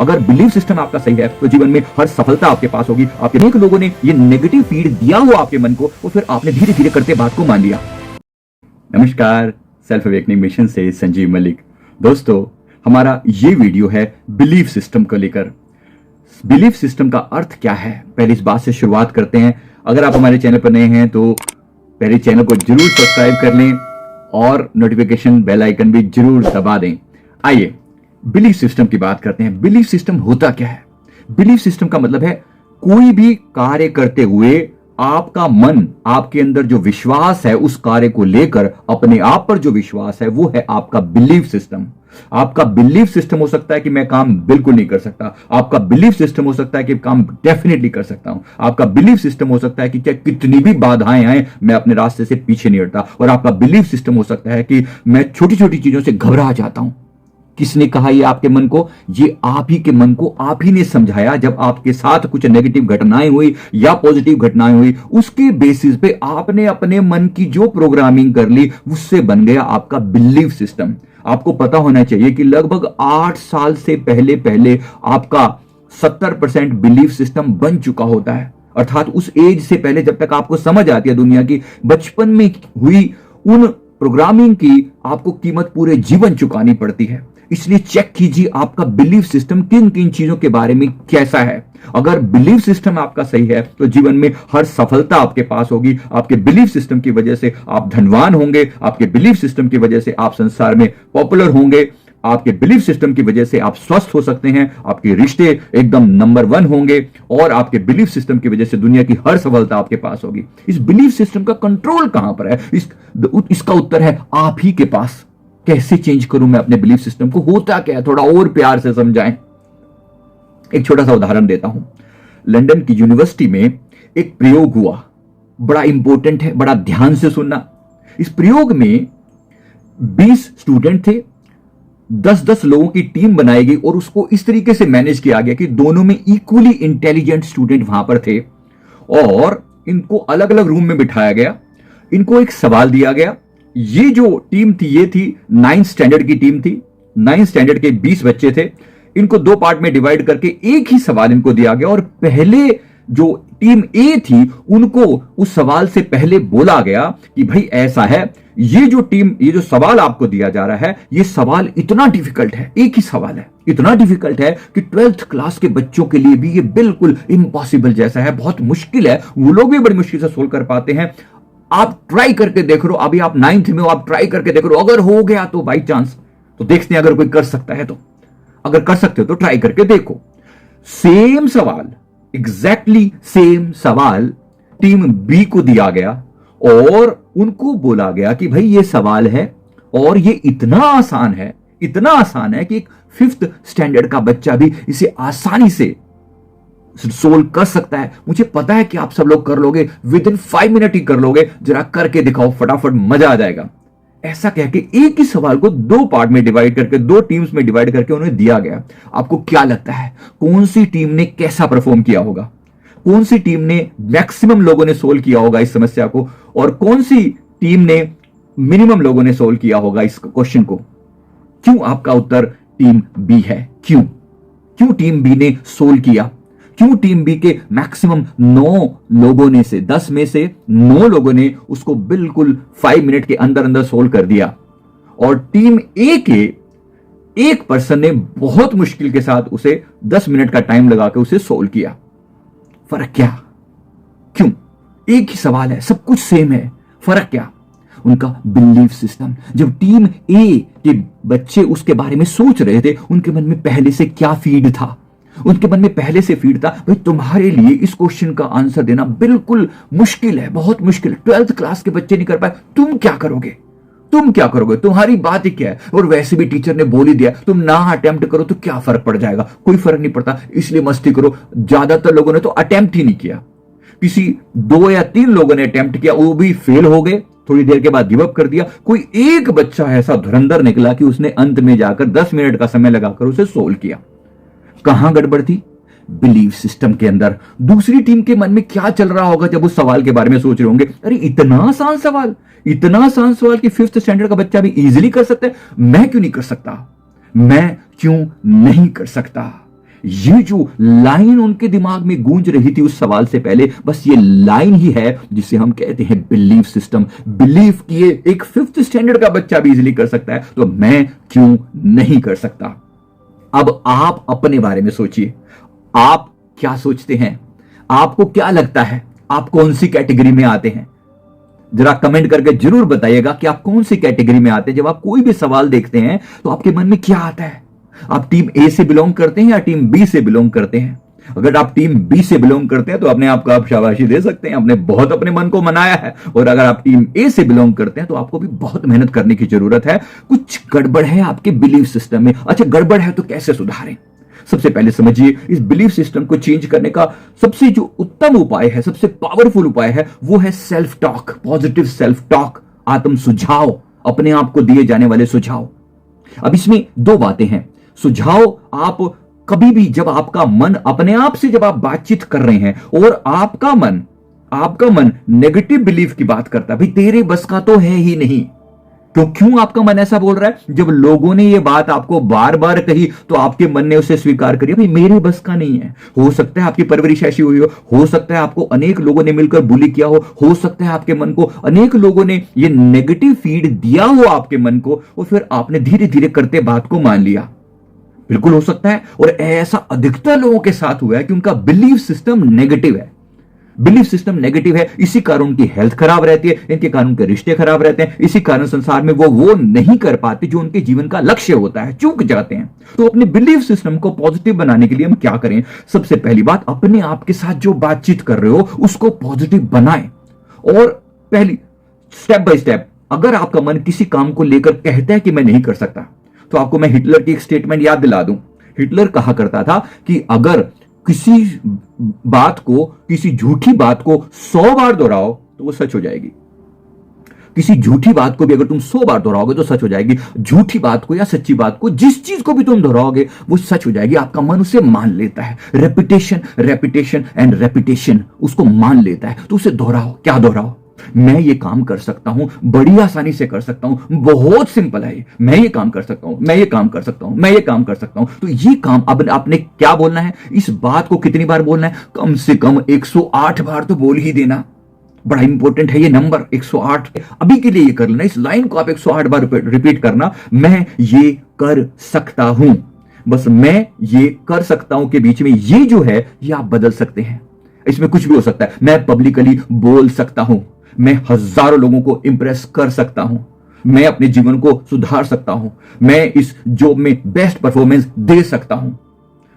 अगर belief system आपका सही है तो जीवन में हर सफलता आपके पास होगी। आपके अनेक लोगों ने ये नेगेटिव फीड दिया हुआ आपके मन को, और फिर आपने धीरे धीरे करते बात को मान लिया। नमस्कार, सेल्फ अवेकनिंग मिशन से संजीव मलिक। दोस्तों, हमारा ये वीडियो है बिलीफ सिस्टम को लेकर। बिलीफ सिस्टम का अर्थ क्या है, पहले इस बात से शुरुआत करते हैं। अगर आप हमारे चैनल पर नए हैं तो पहले चैनल को जरूर सब्सक्राइब कर लें और नोटिफिकेशन बेल आइकन भी जरूर दबा दें। आइए बिलीफ सिस्टम की बात करते हैं। बिलीफ सिस्टम होता क्या है? बिलीफ सिस्टम का मतलब है कोई भी कार्य करते हुए आपका मन, आपके अंदर जो विश्वास है उस कार्य को लेकर अपने आप पर जो विश्वास है वो है आपका बिलीफ सिस्टम। आपका बिलीफ सिस्टम हो सकता है कि मैं काम बिल्कुल नहीं कर सकता। आपका बिलीफ सिस्टम हो सकता है कि काम डेफिनेटली कर सकता हूं। आपका बिलीफ सिस्टम हो सकता है कि चाहे कितनी भी बाधाएं आए मैं अपने रास्ते से पीछे नहीं हटता। और आपका बिलीफ सिस्टम हो सकता है कि मैं छोटी छोटी चीजों से घबरा जाता हूं। किसने कहा ये आपके मन को? ये आप ही के मन को आप ही ने समझाया। जब आपके साथ कुछ नेगेटिव घटनाएं हुई या पॉजिटिव घटनाएं हुई, उसके बेसिस पे आपने अपने मन की जो प्रोग्रामिंग कर ली उससे बन गया आपका बिलीफ सिस्टम। आपको पता होना चाहिए कि लगभग 8 साल से पहले पहले आपका 70% बिलीफ सिस्टम बन चुका होता है। अर्थात उस एज से पहले, जब तक आपको समझ आती है दुनिया की, बचपन में हुई उन प्रोग्रामिंग की आपको कीमत पूरे जीवन चुकानी पड़ती है। इसलिए चेक कीजिए आपका बिलीफ सिस्टम किन किन चीजों के बारे में कैसा है। अगर बिलीफ सिस्टम आपका सही है तो जीवन में हर सफलता आपके पास होगी। आपके बिलीफ सिस्टम की वजह से आप धनवान होंगे। आपके बिलीफ सिस्टम की वजह से आप संसार में पॉपुलर होंगे। आपके बिलीफ सिस्टम की वजह से आप स्वस्थ हो सकते हैं। आपके रिश्ते एकदम नंबर 1 होंगे और आपके बिलीफ सिस्टम की वजह से दुनिया की हर सफलता आपके पास होगी। इस बिलीफ सिस्टम का कंट्रोल कहां पर है? इसका उत्तर है आप ही के पास। कैसे चेंज करूं मैं अपने बिलीफ सिस्टम को? होता क्या है, थोड़ा और प्यार से समझाएं। एक छोटा सा उदाहरण देता हूं। लंदन की यूनिवर्सिटी में एक प्रयोग हुआ, बड़ा इंपॉर्टेंट है, बड़ा ध्यान से सुनना। इस प्रयोग में 20 स्टूडेंट थे, 10-10 लोगों की टीम बनाई गई और उसको इस तरीके से मैनेज किया गया कि दोनों में इक्वली इंटेलिजेंट स्टूडेंट वहां पर थे और इनको अलग अलग रूम में बिठाया गया। इनको एक सवाल दिया गया। ये जो टीम थी ये थी 9th स्टैंडर्ड की टीम थी। 9th स्टैंडर्ड के 20 बच्चे थे। इनको 2 पार्ट में डिवाइड करके एक ही सवाल इनको दिया गया और पहले जो टीम ए थी उनको उस सवाल से पहले बोला गया कि भाई ऐसा है, ये जो सवाल आपको दिया जा रहा है ये सवाल इतना डिफिकल्ट है, एक ही सवाल है, इतना डिफिकल्ट है कि 12th क्लास के बच्चों के लिए भी ये बिल्कुल इम्पॉसिबल जैसा है, बहुत मुश्किल है। वो लोग भी बड़ी मुश्किल से सोल्व कर पाते हैं। आप ट्राई करके देख लो। अभी आप 9th में हो, आप ट्राई करके देख लो। अगर हो गया तो बाई चांस तो देखते हैं, अगर कोई कर सकता है तो। अगर कर सकते हो तो ट्राई करके देखो। सेम सवाल, एग्जैक्टली सेम सवाल टीम बी को दिया गया और उनको बोला गया कि भाई ये सवाल है और ये इतना आसान है, इतना आसान है कि एक 5th स्टैंडर्ड का बच्चा भी इसे आसानी से सोल्व कर सकता है। मुझे पता है कि आप सब लोग कर लोगे, विदिन 5 मिनट ही कर लोगे। जरा करके दिखाओ, फटाफट, मजा आ जाएगा। ऐसा कह के एक ही सवाल को 2 पार्ट में डिवाइड करके, 2 टीम्स में डिवाइड करके उन्हें दिया गया। आपको क्या लगता है कौन सी टीम ने कैसा परफॉर्म किया होगा? कौन सी टीम ने मैक्सिमम लोगों ने सोल्व किया होगा इस समस्या को और कौन सी टीम ने मिनिमम लोगों ने सोल्व किया होगा इस क्वेश्चन को? क्यों आपका उत्तर टीम बी है? क्यों टीम बी ने सोल्व किया? क्यों टीम बी के मैक्सिमम 9 लोगों ने से 10 में से 9 लोगों ने उसको बिल्कुल 5 मिनट के अंदर अंदर सोल्व कर दिया और टीम ए के एक पर्सन ने बहुत मुश्किल के साथ उसे 10 मिनट का टाइम लगा के उसे सोल्व किया? फर्क क्या? क्यों? एक ही सवाल है, सब कुछ सेम है, फर्क क्या? उनका बिलीफ सिस्टम। जब टीम ए के बच्चे उसके बारे में सोच रहे थे, उनके मन में पहले से क्या फीड था? उनके मन में पहले से फीड था भाई तुम्हारे लिए इस क्वेश्चन का आंसर देना बिल्कुल मुश्किल है, बहुत मुश्किल है। 12th क्लास के बच्चे नहीं कर पाए, तुम क्या करोगे? तुम्हारी बात ही क्या है? और वैसे भी टीचर ने बोल ही दिया तुम ना अटेम्प्ट करो तो क्या फर्क पड़ जाएगा? कोई फर्क नहीं पड़ता, इसलिए मस्ती करो। ज्यादातर लोगों ने तो अटेम्प्ट ही नहीं किया। किसी 2 या 3 लोगों ने अटेम्प्ट किया, वो भी फेल हो गए, थोड़ी देर के बाद गिव अप कर दिया। कोई एक बच्चा ऐसा धुरंधर निकला कि उसने अंत में जाकर 10 मिनट का समय लगाकर उसे सोल्व किया। कहां गड़बड़ थी? बिलीफ सिस्टम के अंदर। दूसरी टीम के मन में क्या चल रहा होगा जब उस सवाल के बारे में सोच रहे होंगे? अरे इतना आसान सवाल कि 5th स्टैंडर्ड का बच्चा भी इजीली कर सकता है, मैं क्यों नहीं कर सकता? ये जो लाइन उनके दिमाग में गूंज रही थी उस सवाल से पहले, बस ये लाइन ही है जिसे हम कहते हैं बिलीफ सिस्टम। बिलीफ किए एक 5th स्टैंडर्ड का बच्चा भी इजीली कर सकता है, तो मैं क्यों नहीं कर सकता? अब आप अपने बारे में सोचिए, आप क्या सोचते हैं? आपको क्या लगता है आप कौन सी कैटेगरी में आते हैं? जरा कमेंट करके जरूर बताइएगा कि आप कौन सी कैटेगरी में आते हैं। जब आप कोई भी सवाल देखते हैं तो आपके मन में क्या आता है? आप टीम ए से बिलोंग करते हैं या टीम बी से बिलोंग करते हैं? अगर आप टीम बी से बिलोंग करते हैं तो अपने आप को आप शाबाशी दे सकते हैं, आपने बहुत अपने मन को मनाया है। और अगर आप टीम ए से बिलोंग करते हैं तो आपको भी बहुत मेहनत करने की जरूरत है। कुछ गड़बड़ है आपके बिलीफ सिस्टम में। अच्छा, गड़बड़ है तो कैसे सुधारें? सबसे पहले समझिए, इस बिलीफ सिस्टम को चेंज करने का सबसे जो उत्तम उपाय है, सबसे पावरफुल उपाय है, वो है self talk, positive self talk, आत्म सुझाव, अपने आप को दिए जाने वाले सुझाव। अब इसमें दो बातें हैं। सुझाव आप कभी भी जब आपका मन अपने आप से जब आप बातचीत कर रहे हैं और आपका मन नेगेटिव बिलीफ की बात करता है, भाई तेरे बस का तो है ही नहीं, तो क्यों आपका मन ऐसा बोल रहा है? जब लोगों ने ये बात आपको बार बार कही तो आपके मन ने उसे स्वीकार कर लिया, भाई मेरे बस का नहीं है। हो सकता है आपकी परवरिश ऐसी हुई हो सकता है आपको अनेक लोगों ने मिलकर बुली किया हो सकता है आपके मन को अनेक लोगों ने ये नेगेटिव फीड दिया हो आपके मन को, और फिर आपने धीरे धीरे करते बात को मान लिया। बिल्कुल हो सकता है, और ऐसा अधिकतर लोगों के साथ हुआ है कि उनका बिलीफ सिस्टम नेगेटिव है। बिलीफ सिस्टम नेगेटिव है, इसी कारण उनकी हेल्थ खराब रहती है, इनके कारण उनके रिश्ते खराब रहते हैं, इसी कारण संसार में वो नहीं कर पाते जो उनके जीवन का लक्ष्य होता है, चूक जाते हैं। तो अपने बिलीफ सिस्टम को पॉजिटिव बनाने के लिए हम क्या करें? सबसे पहली बात, अपने आप के साथ जो बातचीत कर रहे हो उसको पॉजिटिव बनाएं। और पहली स्टेप बाय स्टेप, अगर आपका मन किसी काम को लेकर कहता है कि मैं नहीं कर सकता, तो आपको मैं हिटलर की एक स्टेटमेंट याद दिला दूं। हिटलर कहा करता था कि अगर किसी बात को, किसी झूठी बात को 100 बार दोहराओ तो वो सच हो जाएगी। किसी झूठी बात को भी अगर तुम 100 बार दोहराओगे तो सच हो जाएगी। झूठी बात को या सच्ची बात को, जिस चीज को भी तुम दोहराओगे वो सच हो जाएगी। आपका मन उसे मान लेता है। रेपिटेशन रेपिटेशन एंड रेपिटेशन उसको मान लेता है। तो उसे दोहराओ। क्या दोहराओ? मैं ये काम कर सकता हूं, बड़ी आसानी से कर सकता हूं, बहुत सिंपल है ये, मैं ये काम कर सकता हूं, मैं ये काम कर सकता हूं, मैं ये काम कर सकता हूं। तो ये काम अब आपने क्या बोलना है? इस बात को कितनी बार बोलना है? कम से कम 108 बार तो बोल ही देना। बड़ा इंपॉर्टेंट है ये नंबर 108। अभी के लिए ये कर लेना, इस लाइन को आप 108 बार रिपीट करना। मैं ये कर सकता हूं। बस मैं ये कर सकता हूं के बीच में ये जो है ये आप बदल सकते हैं। इसमें कुछ भी हो सकता है। मैं पब्लिकली बोल सकता हूं, मैं हजारों लोगों को इंप्रेस कर सकता हूं, मैं अपने जीवन को सुधार सकता हूं, मैं इस जॉब में बेस्ट परफॉर्मेंस दे सकता हूं।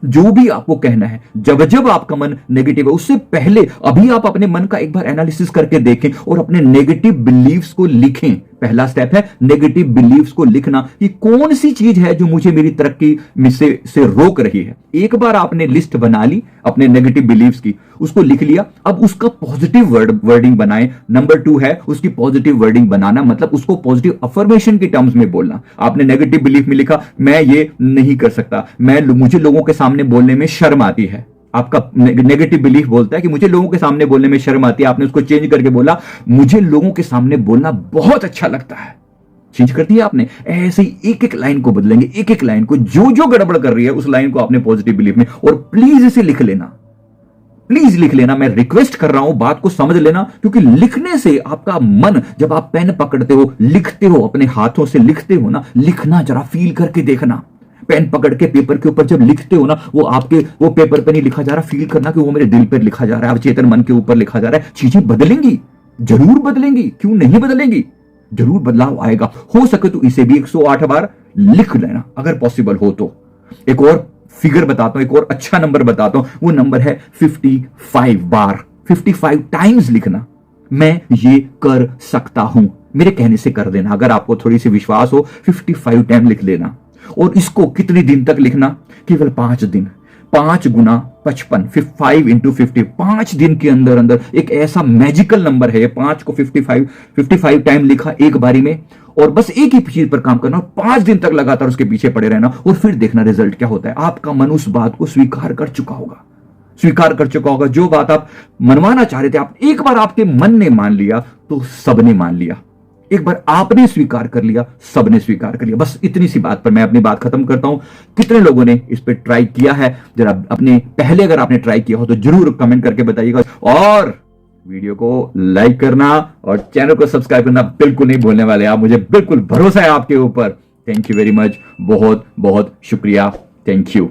जो भी आपको कहना है, जब जब आपका मन नेगेटिव है, उससे पहले अभी आप अपने मन का एक बार एनालिसिस करके देखें और अपने नेगेटिव बिलीव्स को लिखें। पहला स्टेप है नेगेटिव बिलीव्स को लिखना कि कौन सी चीज है जो मुझे मेरी तरक्की से रोक रही है। एक बार आपने लिस्ट बना ली अपने नेगेटिव बिलीव्स की, उसको लिख लिया। अब उसका पॉजिटिव वर्डिंग बनाएं। नंबर 2 है उसकी पॉजिटिव वर्डिंग बनाना, मतलब उसको पॉजिटिव अफर्मेशन के टर्म्स में बोलना। आपने नेगेटिव बिलीफ में लिखा मैं ये नहीं कर सकता, मुझे लोगों के सामने बोलने में शर्म आती है। आपका नेगेटिव बिलीफ बोलता है कि मुझे लोगों के सामने बोलने में शर्म आती है। आपने उसको चेंज करके बोला मुझे लोगों के सामने बोलना बहुत अच्छा लगता है। चेंज कर दिया आपने। ऐसे ही एक एक लाइन को बदलेंगे, एक एक लाइन को, जो जो गड़बड़ कर रही है उस लाइन को आपने पॉजिटिव बिलीफ में। और प्लीज इसे लिख लेना, प्लीज लिख लेना। मैं रिक्वेस्ट कर रहा हूं, बात को समझ लेना, क्योंकि लिखने से आपका मन, जब आप पेन पकड़ते हो, लिखते हो, अपने हाथों से लिखते हो ना, लिखना जरा फील करके देखना। पेन पकड़ के पेपर के ऊपर जब लिखते हो ना, वो पेपर पे नहीं लिखा जा रहा, फील करना कि वो मेरे दिल पर लिखा जा रहा है, चेतन मन के ऊपर लिखा जा रहा है। चीजें बदलेंगी, जरूर बदलेंगी, क्यों नहीं बदलेंगी? जरूर बदलाव आएगा। हो सके तो इसे भी 108 बार लिख लेना अगर पॉसिबल हो तो। एक और फिगर बताता हूं, एक और अच्छा नंबर बताता हूं, वो नंबर है 55 बार। 55 टाइम्स लिखना, मैं ये कर सकता हूं। मेरे कहने से कर देना। अगर आपको थोड़ी सी विश्वास हो, 55 टाइम लिख लेना। और इसको कितने दिन तक लिखना? केवल 5 दिन। 5 गुना 55, 5 इंटू 50, 5 दिन के अंदर अंदर एक ऐसा मैजिकल नंबर है। 5 को 55 टाइम लिखा एक बारी में, और बस एक ही चीज पर काम करना और 5 दिन तक लगातार उसके पीछे पड़े रहना, और फिर देखना रिजल्ट क्या होता है। आपका मन उस बात को स्वीकार कर चुका होगा। जो बात आप मनवाना चाह रहे थे, आप एक बार आपके मन ने मान लिया तो सबने मान लिया। एक बार आपने स्वीकार कर लिया, सबने स्वीकार कर लिया। बस इतनी सी बात पर मैं अपनी बात खत्म करता हूं। कितने लोगों ने इस पर ट्राई किया है, जरा अपने पहले अगर आपने ट्राई किया हो तो जरूर कमेंट करके बताइएगा, और वीडियो को लाइक करना और चैनल को सब्सक्राइब करना बिल्कुल नहीं भूलने वाले आप। मुझे बिल्कुल भरोसा है आपके ऊपर। थैंक यू वेरी मच, बहुत बहुत शुक्रिया। Thank you.